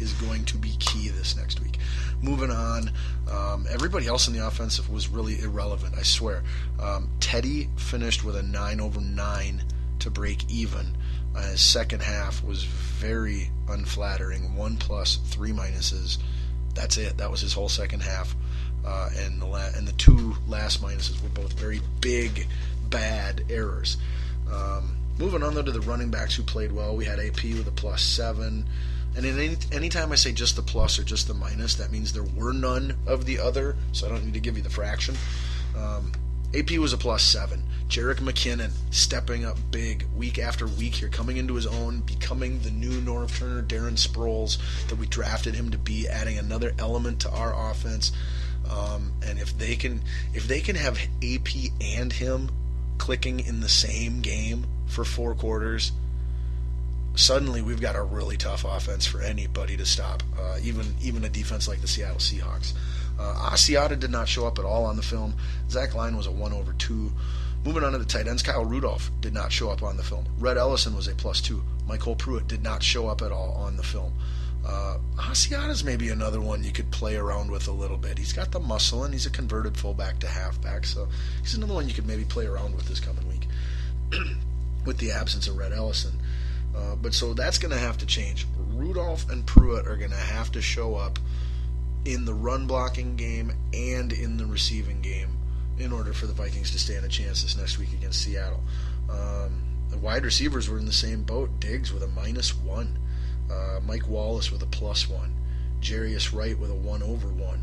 is going to be key this next week. Moving on, everybody else in the offensive was really irrelevant, I swear. Teddy finished with a 9/9 to break even. His second half was very unflattering. 1+, 3 minuses. That's it. That was his whole second half. And the two last minuses were both very big, bad errors. Moving on, though, to the running backs who played well. We had AP with a +7. And any time I say just the plus or just the minus, that means there were none of the other, so I don't need to give you the fraction. AP was a +7. Jerick McKinnon stepping up big week after week here, coming into his own, becoming the new Norv Turner, Darren Sproles that we drafted him to be, adding another element to our offense. And if they can have AP and him clicking in the same game for 4 quarters, suddenly we've got a really tough offense for anybody to stop, even a defense like the Seattle Seahawks. Asiata did not show up at all on the film. Zach Line was a 1/2. Moving on to the tight ends, Kyle Rudolph did not show up on the film. Red Ellison was a +2. Michael Pruitt did not show up at all on the film. Asiata's maybe another one you could play around with a little bit. He's got the muscle, and he's a converted fullback to halfback, so he's another one you could maybe play around with this coming week with the absence of Red Ellison. But so that's going to have to change. Rudolph and Pruitt are going to have to show up in the run blocking game and in the receiving game in order for the Vikings to stand a chance this next week against Seattle. The wide receivers were in the same boat. Diggs with a -1. Mike Wallace with a +1. Jarius Wright with a 1/1.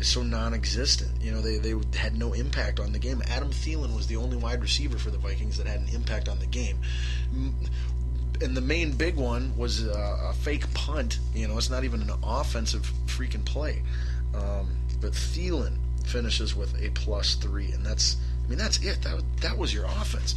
So non-existent. They had no impact on the game. Adam Thielen was the only wide receiver for the Vikings that had an impact on the game. And the main big one was a fake punt. It's not even an offensive freaking play. But Thielen finishes with a +3, and that's it. That was your offense.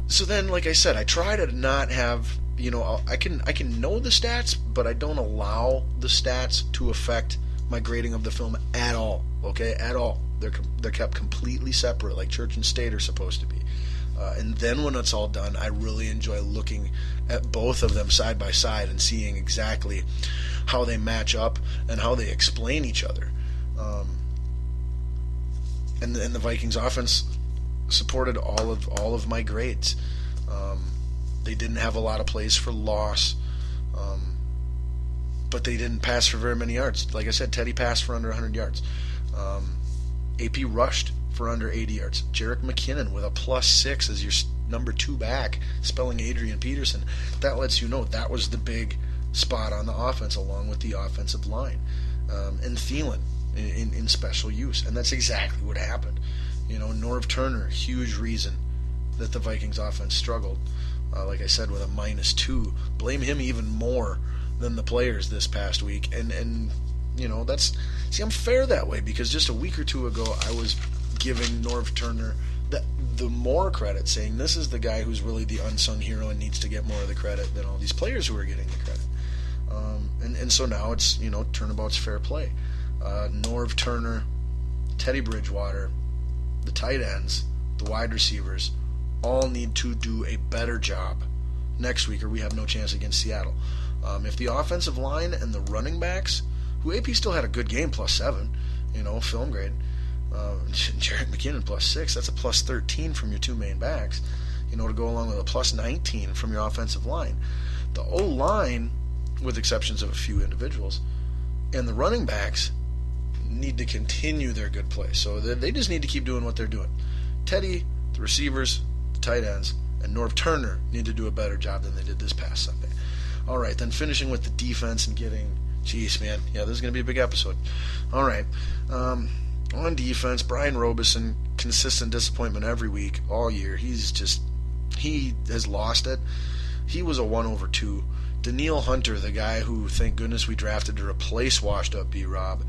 So then, like I said, I try to not have. I can know the stats, but I don't allow the stats to affect my grading of the film at all. Okay, at all. They're kept completely separate, like church and state are supposed to be. And then when it's all done, I really enjoy looking at both of them side by side and seeing exactly how they match up and how they explain each other. And the Vikings offense supported all of my grades. They didn't have a lot of plays for loss, but they didn't pass for very many yards. Like I said, Teddy passed for under 100 yards. AP rushed for under 80 yards. Jerick McKinnon with a +6 as your number 2 back, spelling Adrian Peterson. That lets you know that was the big spot on the offense along with the offensive line. And Thielen in special use. And that's exactly what happened. Norv Turner, huge reason that the Vikings offense struggled. Like I said, with a -2. Blame him even more than the players this past week. And I'm fair that way, because just a week or two ago I was giving Norv Turner the more credit, saying this is the guy who's really the unsung hero and needs to get more of the credit than all these players who are getting the credit. And so now it's, turnabout's fair play. Norv Turner, Teddy Bridgewater, the tight ends, the wide receivers, all need to do a better job next week, or we have no chance against Seattle. If the offensive line and the running backs, who AP still had a good game, +7, film grade, Jerick McKinnon +6, that's a +13 from your 2 main backs, to go along with a +19 from your offensive line. The O-line, with exceptions of a few individuals, and the running backs need to continue their good play. So they just need to keep doing what they're doing. Teddy, the receivers, the tight ends, and Norv Turner need to do a better job than they did this past Sunday. All right, then finishing with the defense and getting... Jeez, man. Yeah, this is going to be a big episode. All right. On defense, Brian Robeson, consistent disappointment every week, all year. He has lost it. He was a 1/2. Danielle Hunter, the guy who, thank goodness, we drafted to replace washed-up B-Rob.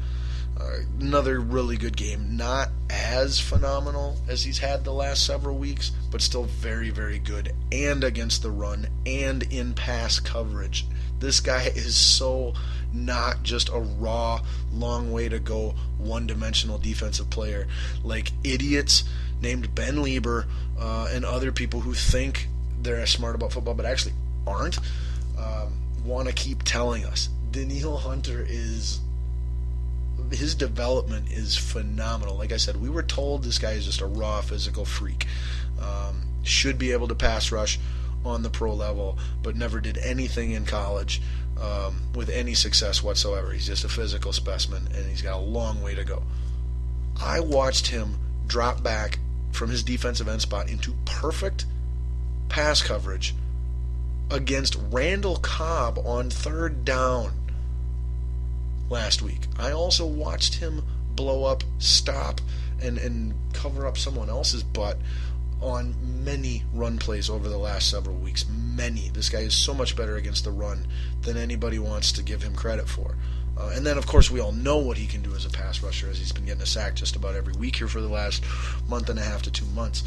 Another really good game. Not as phenomenal as he's had the last several weeks, but still very, very good. And against the run, and in pass coverage. This guy is so not just a raw, long way to go, one-dimensional defensive player. Like idiots named Ben Lieber and other people who think they're as smart about football but actually aren't. want to keep telling us. Danielle Hunter his development is phenomenal. Like I said, we were told this guy is just a raw physical freak. Should be able to pass rush on the pro level, but never did anything in college with any success whatsoever. He's just a physical specimen, and he's got a long way to go. I watched him drop back from his defensive end spot into perfect pass coverage against Randall Cobb on third down last week. I also watched him blow up, stop, and cover up someone else's butt on many run plays over the last several weeks. Many. This guy is so much better against the run than anybody wants to give him credit for. And then, of course, we all know what he can do as a pass rusher, as he's been getting a sack just about every week here for the last month and a half to 2 months.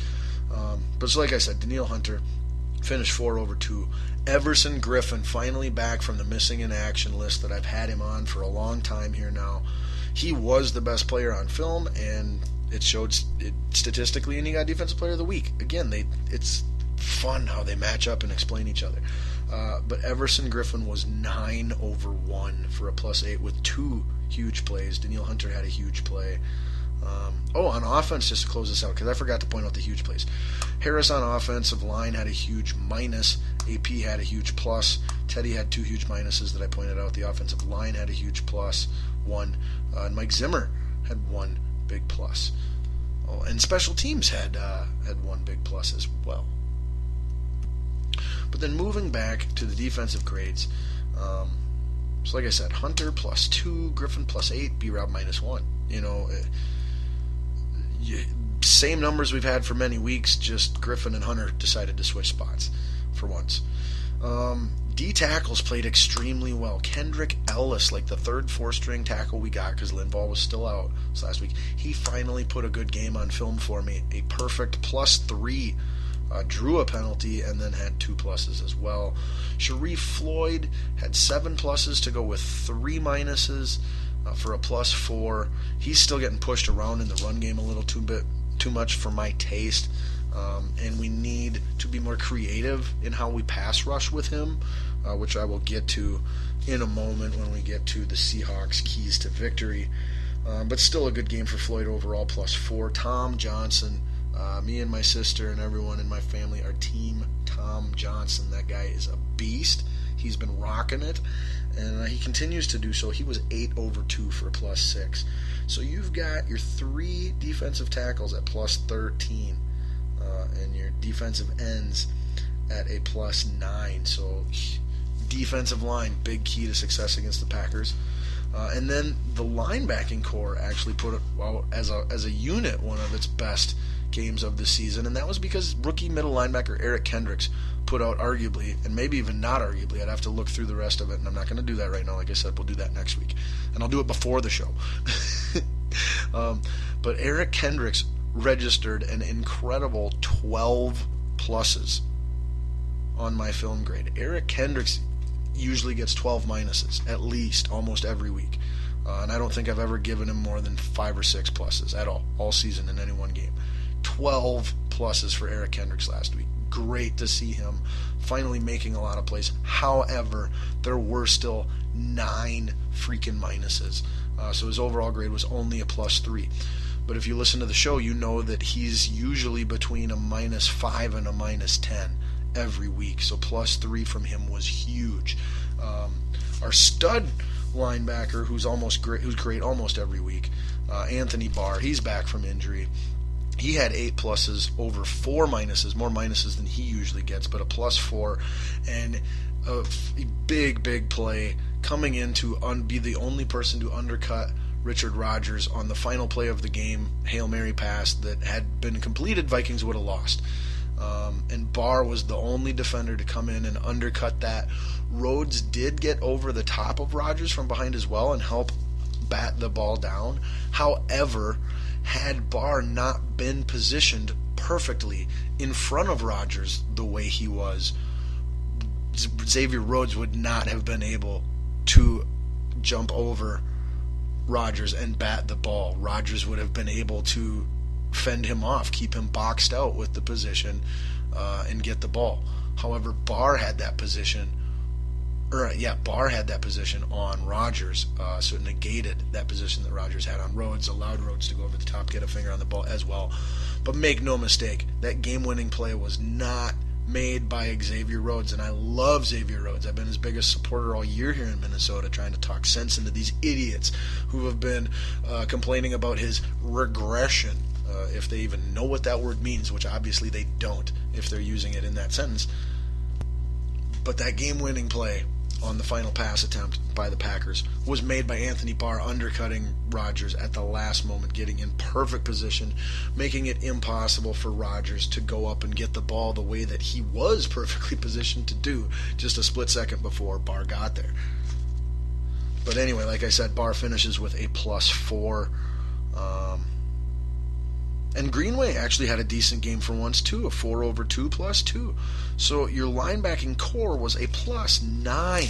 But so like I said, Danielle Hunter finished 4 over 2. Everson Griffen finally back from the missing in action list that I've had him on for a long time here now. He was the best player on film, and it showed it statistically, and he got Defensive Player of the Week. Again, it's fun how they match up and explain each other. But Everson Griffen was 9 over 1 for a +8 with 2 huge plays. Danielle Hunter had a huge play. On offense, just to close this out, because I forgot to point out the huge plays. Harris on offensive line had a huge minus. AP had a huge plus. Teddy had 2 huge minuses that I pointed out. The offensive line had a huge plus, 1. And Mike Zimmer had 1 big plus. And special teams had 1 big plus as well. But then moving back to the defensive grades, so like I said, Hunter +2, Griffen +8, B-Rob -1. Same numbers we've had for many weeks, just Griffen and Hunter decided to switch spots for once. D tackles played extremely well. Kendrick Ellis, like the third 4-string tackle we got because Linval was still out this last week, he finally put a good game on film for me. A perfect +3. Drew a penalty and then had 2 pluses as well. Sharif Floyd had 7 pluses to go with 3 minuses for a +4. He's still getting pushed around in the run game a little too much for my taste. And we need to be more creative in how we pass rush with him, which I will get to in a moment when we get to the Seahawks' keys to victory. But still a good game for Floyd overall, +4. Tom Johnson, me and my sister and everyone in my family are team Tom Johnson. That guy is a beast. He's been rocking it, and he continues to do so. He was 8 over 2 for a +6. So you've got your 3 defensive tackles at +13, and your defensive ends at a +9. So defensive line, big key to success against the Packers. And then the linebacking core actually put it out as a unit one of its best games of the season, and that was because rookie middle linebacker Eric Kendricks put out arguably, and maybe even not arguably, I'd have to look through the rest of it, and I'm not going to do that right now. Like I said, we'll do that next week, and I'll do it before the show. But Eric Kendricks registered an incredible 12 pluses on my film grade. Eric Kendricks usually gets 12 minuses, at least, almost every week. And I don't think I've ever given him more than 5 or 6 pluses at all season in any one game. 12 pluses for Eric Kendricks last week. Great to see him finally making a lot of plays. However, there were still 9 freaking minuses. So his overall grade was only a +3. But if you listen to the show, you know that he's usually between a -5 and a -10 every week. So +3 from him was huge. Our stud linebacker, who's great almost every week, Anthony Barr, he's back from injury. He had 8 pluses over 4 minuses, more minuses than he usually gets, but a +4, and a big play coming in to be the only person to undercut Richard Rodgers on the final play of the game, Hail Mary pass that had been completed, Vikings would have lost. And Barr was the only defender to come in and undercut that. Rhodes did get over the top of Rodgers from behind as well and help bat the ball down. However, had Barr not been positioned perfectly in front of Rodgers the way he was, Xavier Rhodes would not have been able to jump over Rodgers and bat the ball. Rodgers would have been able to fend him off, keep him boxed out with the position, and get the ball. However, Barr had that position Barr had that position on Rodgers, so it negated that position that Rodgers had on Rhodes, allowed Rhodes to go over the top, get a finger on the ball as well. But make no mistake, that game-winning play was not made by Xavier Rhodes, and I love Xavier Rhodes. I've been his biggest supporter all year here in Minnesota, trying to talk sense into these idiots who have been complaining about his regression, if they even know what that word means, which obviously they don't if they're using it in that sentence. But that game-winning play on the final pass attempt by the Packers was made by Anthony Barr undercutting Rodgers at the last moment, getting in perfect position, making it impossible for Rodgers to go up and get the ball the way that he was perfectly positioned to do just a split second before Barr got there. But anyway, like I said, Barr finishes with a +4. And Greenway actually had a decent game for once too, a 4/2 +2. So your linebacking core was a +9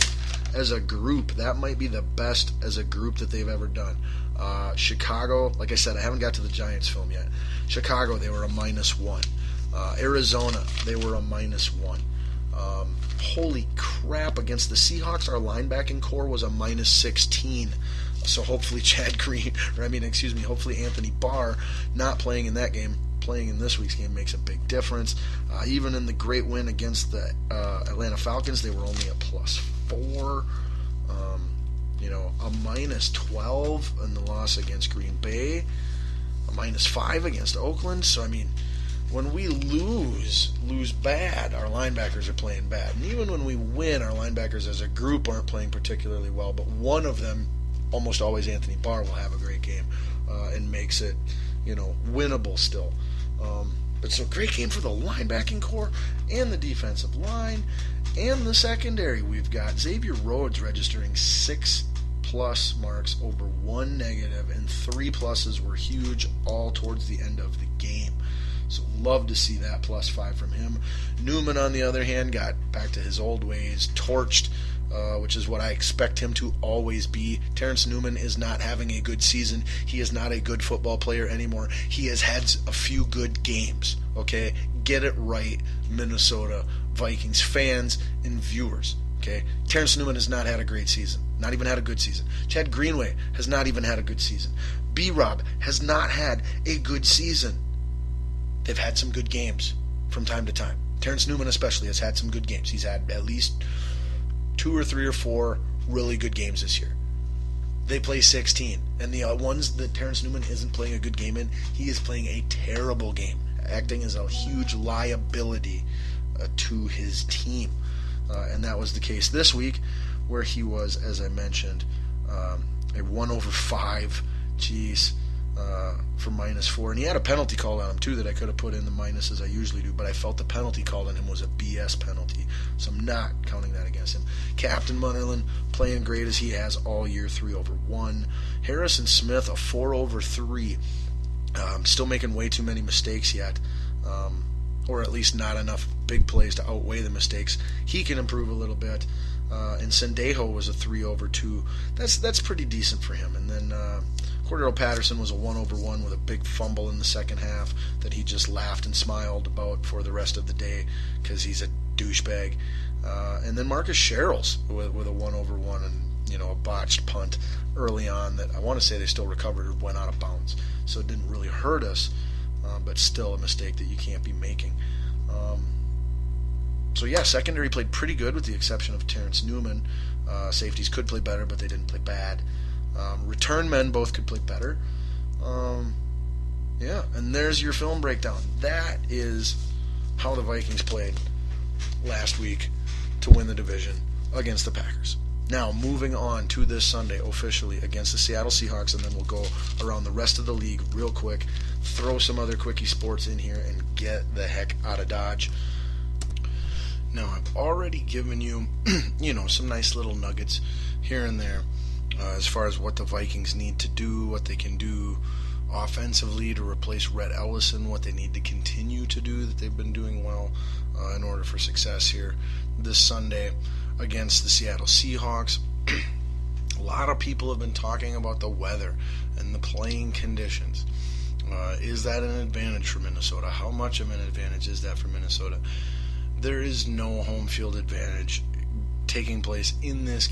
as a group. That might be the best as a group that they've ever done. Chicago, like I said, I haven't got to the Giants film yet. Chicago, they were a -1. Arizona, they were a -1. Holy crap, against the Seahawks, our linebacking core was a -16. So hopefully hopefully Anthony Barr not playing in that game, playing in this week's game makes a big difference. Even in the great win against the Atlanta Falcons, they were only a +4. A -12 in the loss against Green Bay, a -5 against Oakland. So, I mean, when we lose bad, our linebackers are playing bad. And even when we win, our linebackers as a group aren't playing particularly well. But one of them, almost always Anthony Barr, will have a great game and makes it, winnable still. But so great game for the linebacking core and the defensive line and the secondary. We've got Xavier Rhodes registering 6+ marks over 1 negative, and 3 pluses were huge all towards the end of the game. So love to see that +5 from him. Newman, on the other hand, got back to his old ways, torched, which is what I expect him to always be. Terrence Newman is not having a good season. He is not a good football player anymore. He has had a few good games, okay? Get it right, Minnesota Vikings fans and viewers, okay? Terrence Newman has not had a great season, not even had a good season. Chad Greenway has not even had a good season. B-Rob has not had a good season. They've had some good games from time to time. Terrence Newman especially has had some good games. He's had at least 2 or 3 or 4 really good games this year. They play 16, and the ones that Terrence Newman isn't playing a good game in, he is playing a terrible game, acting as a huge liability to his team. And that was the case this week, where he was, as I mentioned, a 1/5. For -4, and he had a penalty called on him too that I could have put in the minus as I usually do, but I felt the penalty called on him was a BS penalty, so I'm not counting that against him. Captain Munnerlyn playing great as he has all year, 3/1. Harrison Smith, a 4/3. Still making way too many mistakes yet, or at least not enough big plays to outweigh the mistakes. He can improve a little bit. And Sendejo was a 3/2. That's pretty decent for him. And then Cordero Patterson was a 1/1 with a big fumble in the second half that he just laughed and smiled about for the rest of the day because he's a douchebag. And then Marcus Sherrills with a 1/1 and a botched punt early on that I want to say they still recovered or went out of bounds. So it didn't really hurt us, but still a mistake that you can't be making. So yeah, secondary played pretty good with the exception of Terrence Newman. Safeties could play better, but they didn't play bad. Return men both could play better. And there's your film breakdown. That is how the Vikings played last week to win the division against the Packers. Now, moving on to this Sunday officially against the Seattle Seahawks, and then we'll go around the rest of the league real quick, throw some other quickie sports in here, and get the heck out of Dodge. Now, I've already given you, some nice little nuggets here and there as far as what the Vikings need to do, what they can do offensively to replace Rhett Ellison, what they need to continue to do that they've been doing well in order for success here this Sunday against the Seattle Seahawks. A lot of people have been talking about the weather and the playing conditions. Is that an advantage for Minnesota? How much of an advantage is that for Minnesota? There is no home field advantage taking place in this